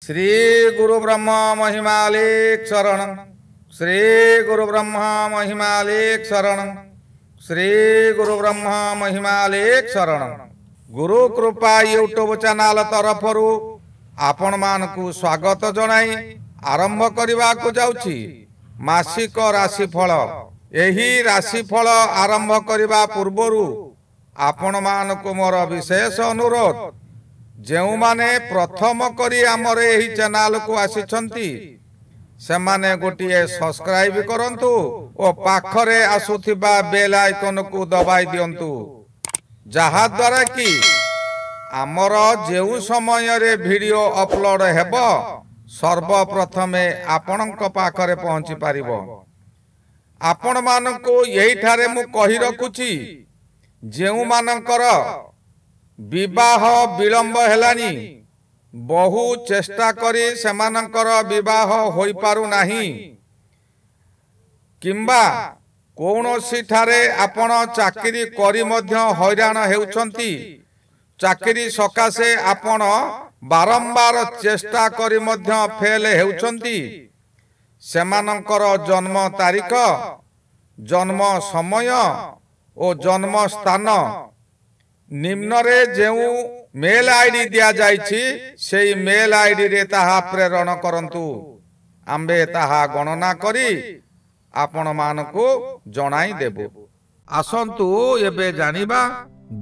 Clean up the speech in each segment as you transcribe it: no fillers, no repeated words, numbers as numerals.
श्री गुरु ब्रह्मा महिमालेक शरण। श्री गुरु ब्रह्मा महिमालेक शरण। श्री गुरु ब्रह्मा महिमालेक शरण। गुरु कृपा यूट्यूब चैनल तरफरु आपण मानकु स्वागत जनाई आरंभ करने को जाउछि मासिक राशिफल। एही राशिफल आरंभ करने पूर्वरु आपण मानकु मोर विशेष अनुरोध, जेउ माने प्रथम करी आमर एही चैनल को आसीछंती से माने गोटिए सब्सक्राइब करंतु ओ पाखरे आसुथिबा बेल आइकन को दबाई दियंतु, जहा द्वारा कि आमर जेउ समय रे वीडियो अपलोड हेबो सर्वप्रथमे आपणक पाखरे पहुंची पारिबो। आपण मानको एही ठारे मु कहि रखुची, जेउ मानकर विवाह विलंब हेलानी, बहु चेष्टा करी सेमानकर विवाह होई पारु नाही, किंबा कौनसी ठारे आपण चाकरी करी मध्य हैरान हेउछंती, चाकरी सकाशे आपण बारंबार चेष्टा करी मध्य फेल हेउछंती, सेमानकर जन्म तारीख, जन्म समय और जन्म स्थान निम्न रे जेउ मेल आईडी दिया जाइछि सेई मेल आईडी रे ताहा प्रेरण करंतु। आम्बे ताहा गणना करी आपण मानको जणाई देबो। आसंतु एबे जानिबा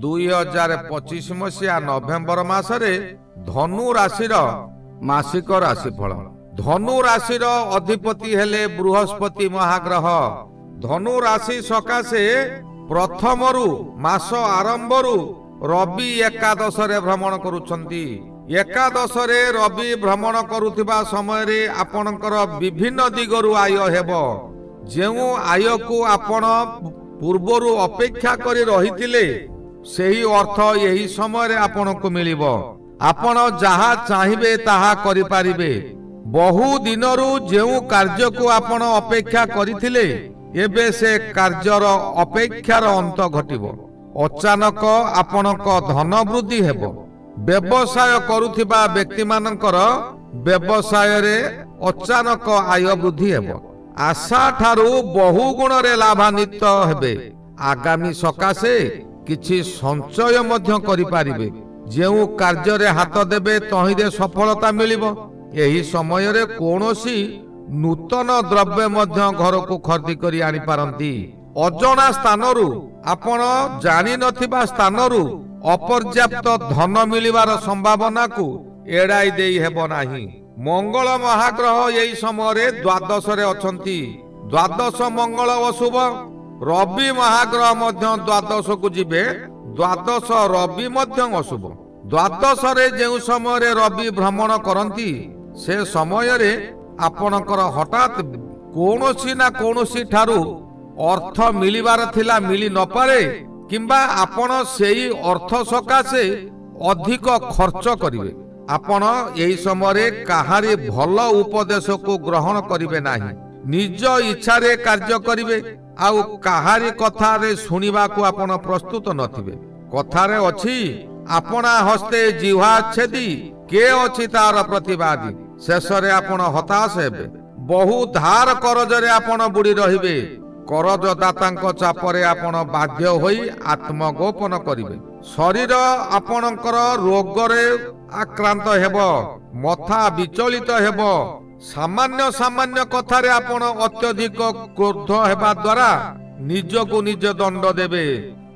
2025 मसिया नवेम्बर मासरे धनु राशिर मासिक राशिफल। धनु राशिर अधिपति हेले बृहस्पति महाग्रह। धनु राशि सकाशे प्रथमरु मास आरंभरु रवि एकादश रे भ्रमण करुछंती। एकादश रे रवि भ्रमण करुथिबा समय रे आपणकर विभिन्न दिगरु आय हेबो। जेउ आय को आपण पूर्वरु अपेक्षा करी रहितिले सेही अर्थ यही समय रे आपणको मिलिबो। आपण जहा चाहिबे ताहा करि पारिबे। बहु दिनरु जेउ कार्य को आपण अपेक्षा करिथिले एबे से कार्यर अपेक्षार अंत घटिबो। अचानक आपणक धन वृद्धि हेबो। व्यवसाय करुथिबा व्यक्ति मानकर व्यवसाय रे अचानक आय वृद्धि हेबो। आशा ठारू बहु गुण रे लाभान्वित हेबे। आगामी सकाशे किछि संचय मध्य करि पारिबे। जेउ कार्य रे हाथ देबे तहिरे सफलता मिलिबो। एही समय रे कोनोसी नूतन द्रव्य मध्य घर को खरीदी करी आनी पारंती। अजଣା स्थानरु आपण जानि नथिबा स्थानरु अपर्याप्त धन मिलिबार संभावना को एड़ाई देई हेबो नाही। मंगल महाग्रह एही समय रे द्वादश रे अछंती। द्वादश मंगल अशुभ। रवि महाग्रह मध्य द्वादश को जिबे। द्वादश रवि मध्य अशुभ। द्वादश रे जेउ समय रे रवि भ्रमण करंती से समय रे आपणकर हठात कोनोसी ना कोनोसी ठारू अर्थ मिलिबार थिला मिली न पारे, किंबा आपण सेही अर्थ सकाशे अधिक खर्च करिवे। आपण एही समय रे काहारी भल उपदेश को ग्रहण करिवे नाही। निज इच्छा रे कार्य करिवे आउ काहारी कथा रे सुनिबा को आपण प्रस्तुत नथिबे। कथा रे अछि आपणा हस्ते जिह्वा छेदी के अछि तार प्रतिवादी। शेष रे आपण हताश हेबे। बहु धार करज रे आपण बुड़ी रहिबे। करजदातांक चापरे आपण बाध्य होई आत्मगोपन करिवे। शरीर आपणकर रोग रे आक्रांत हेबो। मथा विचलित हेबो। सामान्य सामान्य कथा रे आपण अत्यधिक क्रोध हेबा द्वारा निज को निज दंड देबे।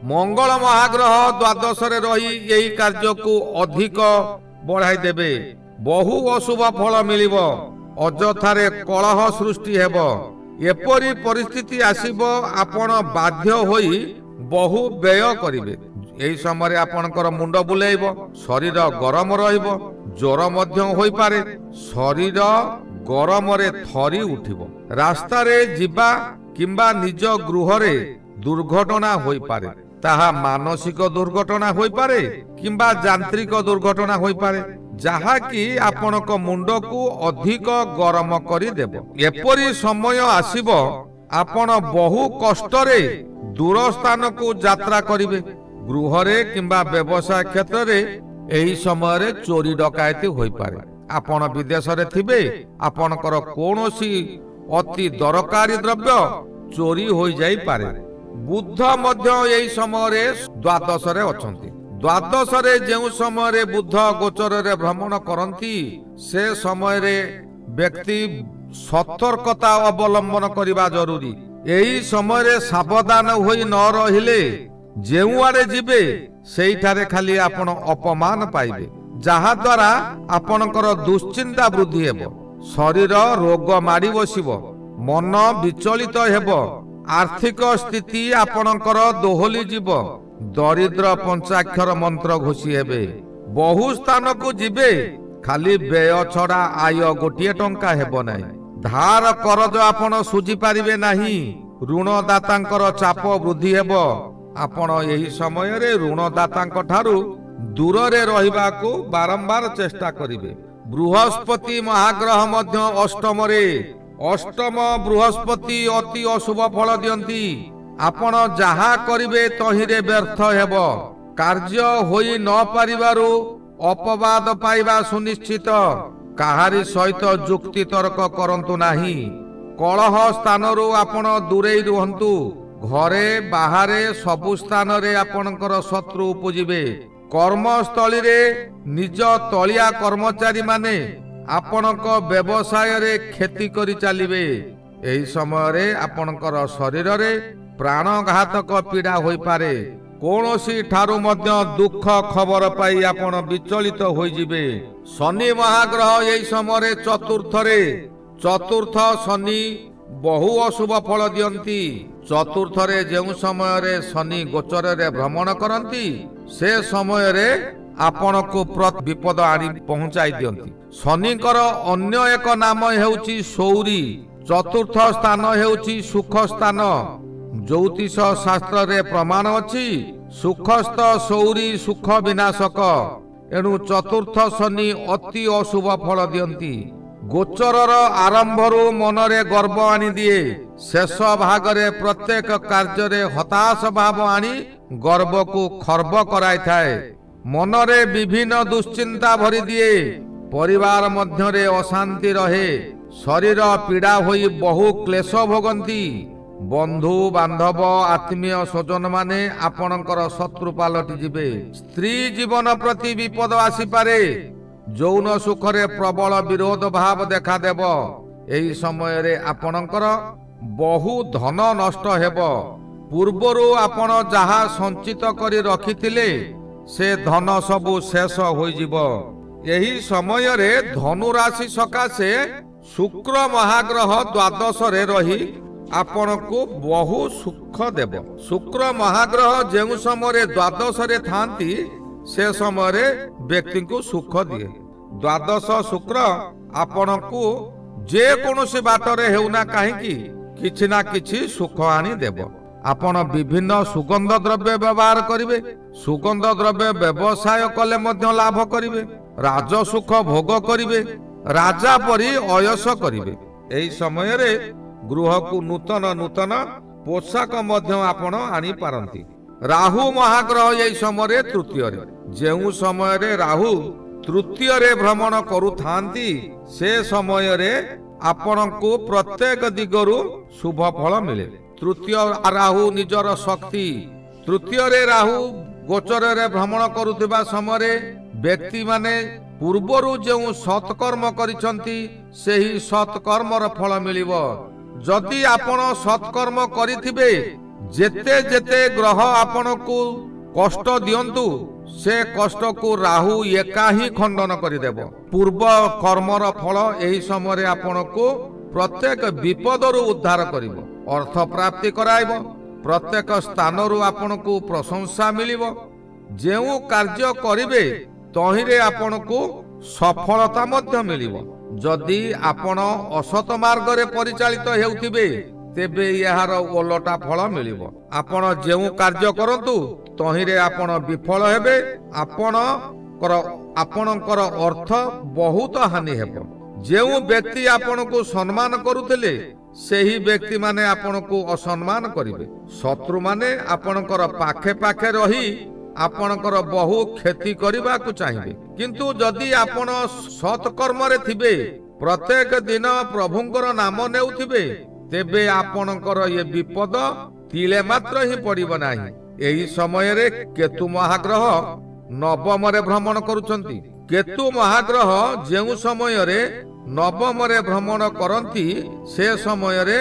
मंगल महाग्रह द्वादश रे रही एही कार्य को अधिक बढ़ाई देबे। बहु अशुभ फल मिलिबो। अजथारे कलह सृष्टि हेबो। एपरी परिस्थिति आसीबो आपण बाध्य होई बहु व्यय करिवे। एही समय आपणकर मुंड बुलेइबो। शरीर गरम रहिबो। ज्वर मध्य होई पारे। शरीर गरम रे थरी उठिबो। रास्ता रे जिबा किंबा निज गृह रे दुर्घटना होई पारे। ताहा मानसिक दुर्घटना होई पारे किंबा यांत्रिक दुर्घटना होई पारे, जहा कि आपणक मुंड को अधिक गरम करी देबो। एपरी समय आसीबो आपण बहु कष्ट रे दूर स्थान को यात्रा करिवे। गृह रे किंबा व्यवसाय क्षेत्र रे एही समय रे चोरी डकायती होई पारे। आपण विदेश रे थिबे आपणकर कोनोसी अति दरकारी द्रव्य चोरी हो जाई पारे। बुध मध्य एई समय रे द्वादश रे अछंती। द्वादश रे जेउ समय रे बुध गोचर रे भ्रमण करंती से समय रे व्यक्ति सतर्कता अवलंबन करिबा जरूरी। एई समय रे सावधान होई न रहिले जेउ आड़े जिबे सेइठारे खाली आपण अपमान पाइबे, जहा द्वारा आपणकर दुश्चिंता वृद्धि हेबो, शरीर रोग माड़ी बसिबो, मन विचलित हेबो, आर्थिक स्थिति आपणकर दोहली जीव, दरिद्र पंचाक्षर मंत्र घोषी हेबे, बहु स्थान को जिबे खाली व्यय छड़ा आय गोटे टंका हेबो नाही, धार करज आपण सुझी पारिबे नाही, ऋणदातांकर चाप वृद्धि हेबो। आपण एही समय रे ऋणदातांक ठारू दूर रे रहिबाकू बारंबार चेष्टा करिवे। बृहस्पति महाग्रह मध्य अष्टम रे, अष्टम बृहस्पति अति अशुभ फल दियंती। आपण जहा करिवे तहिरे व्यर्थ हेबो, कार्य होई न पारिबारु अपवाद पाइबा सुनिश्चित। काहारी सहित जुक्ति तर्क करंतु नाही, कलह स्थानरु आपण दूरेई रुहंतु। घरे बाहरे सबु स्थान रे आपणकर शत्रु उपजिबे। कर्मस्थली रे निज तलिया कर्मचारी माने आपणक व्यवसाय रे खेती करि चालिबे। एही समय रे आपणकर शरीर रे प्राणघातक पीड़ा होई पारे। कोनोसी ठारू मध्य दुख खबर पाई आपण विचलित होई जिबे। शनि महाग्रह एही समय रे चतुर्थ शनि बहु अशुभ फल दियंती। चतुर्थ रे जेउ समय रे शनि गोचर रे भ्रमण करंती से समय रे आपण को प्रत विपद आनी पहुंचाई दियंती। शनिकर अन्य एक नाम हेउची सौरी। चतुर्थ स्थान हेउची सुख स्थान। ज्योतिष शास्त्र रे प्रमाण अछि सुखस्थ सौरी सुख विनाशक। एणु चतुर्थ शनि अति अशुभ फल दियंती। गोचरर आरंभरू मनरे गर्व आनी दिए, शेष भागरे प्रत्येक कार्य रे हताश भाव आनी गर्व को खर्ब कराई थाए। मनरे विभिन्न दुश्चिंता भरी दिए, परिवार मध्यरे अशांति रहे, शरीर पीड़ा होई बहु क्लेश भोगंती। बंधु बांधव आत्मीय स्वजन माने आपणकर शत्रु पालटी जिबे। स्त्री जीवन प्रति विपद आसी पारे। जौन सुखरे प्रबल विरोध भाव देखा देव। एही समय रे आपणकर बहु धन नष्ट हेब। पूर्वरु आपण जहा संचित करी रखिथिले से धन सबु शेष होई जिवो। एही समय रे धनु राशि सकाशे शुक्र महाग्रह द्वादश रे रही आपण को बहु सुख देव। शुक्र महाग्रह जेउ समय रे द्वादश रे थांती से समय रे व्यक्ति को सुख दिए। द्वादश शुक्र आपण को जे कोनोसी बाटरे हेउना काहेकि किछि ना किछि सुख आनी देव। आपण विभिन्न सुगंध द्रव्य व्यवहार करिवे। सुगंध द्रव्य व्यवसाय कले मध्य लाभ करिवे। राजसुख भोग करिवे। राजा परि अयस करिवे। एही समय रे गृह को नूतन पोशाक मध्य आपण आनी पारंती। राहु महाग्रह एही समय तृतीय रे। जेउ समय रे राहु तृतीय रे भ्रमण करू थांती से समय रे आपण को प्रत्येक दिगरु शुभ फल मिले। तृतीय राहु निजर शक्ति। तृतीय रे राहु गोचर रे भ्रमण करुथिबा समय रे व्यक्ति माने पूर्वरु जेउ सत्कर्म करिसंती सेही सत्कर्मर फल मिलिबो। जदि आपण सत्कर्म करिथिबे जेते जेते ग्रह आपण को कष्ट दियंतु से कष्ट को राहु एका ही खंडन करिदेव। पूर्व कर्मर फल एही समय आपण को प्रत्येक विपदरु उद्धार करिवो। अर्थ प्राप्ति कराइबो। प्रत्येक स्थानरु आपण को प्रशंसा मिलिबो। जेउ कार्य करिवे तहिरे आपण को सफलता मध्य मिलिबो। जदि आपण असत मार्ग रे परिचालित हेउथिबे तेबे यार ओलटा फल मिलिबो। आपण जेउ कार्य करंतु तहिरे आपण विफल हेबे। आपणकर अर्थ बहुत हानि हेबो। जेउ व्यक्ति आपण को सम्मान करुथिले सेही व्यक्ति माने आपण को असम्मान करिवे। शत्रु माने आपणकर पाखे पाखे रही आपणकर बहु क्षति करबाकू चाहिए। किंतु जदि आपण सत्कर्म रे थिबे प्रत्येक दिन प्रभुंकर नाम नेउथिबे तेबे आपणकर ये विपद तिले मात्र ही पड़िब नाही। एही समय रे केतु महाग्रह नवम रे भ्रमण करूछंती। केतु महाग्रह जेउ समय रे नवम रे भ्रमण करंती से समय रे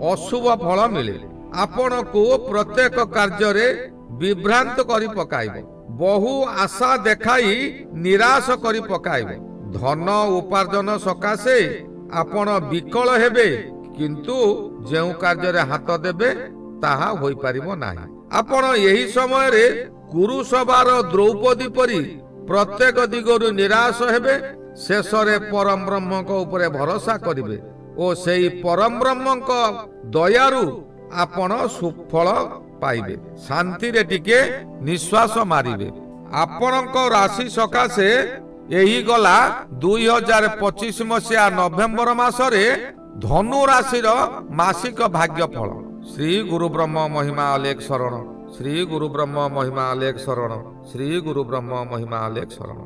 अशुभ फल मिले। आपण को प्रत्येक कार्य रे विभ्रांत करी पकाइब। बहु आशा देखाई निराश करी पकाइब। धन उपार्जन सकाशे आपण विकल हेबे किंतु जेउ कार्य रे हाथ देबे ताहा होई परिबो नाही। आपण यही समय रे कुरुसभार द्रौपदी परी प्रत्येक दिगरु निराश हेबे। शेष रे परम ब्रह्म को ऊपर भरोसा करिवे ओ सेई परम ब्रह्म को दयारु आपण सुफल पाइबे। शांति रे टिके निश्वास मारिबे। आपणको राशि सकाशे एही गला 2025 मसिया नवेम्बर मासरे धनु राशि मासिक भाग्य फल। श्री गुरु ब्रह्म महिमा अलेख शरण। श्री गुरु ब्रह्म महिमा अलेख शरण। श्री गुरु ब्रह्म महिमा अलेख शरण।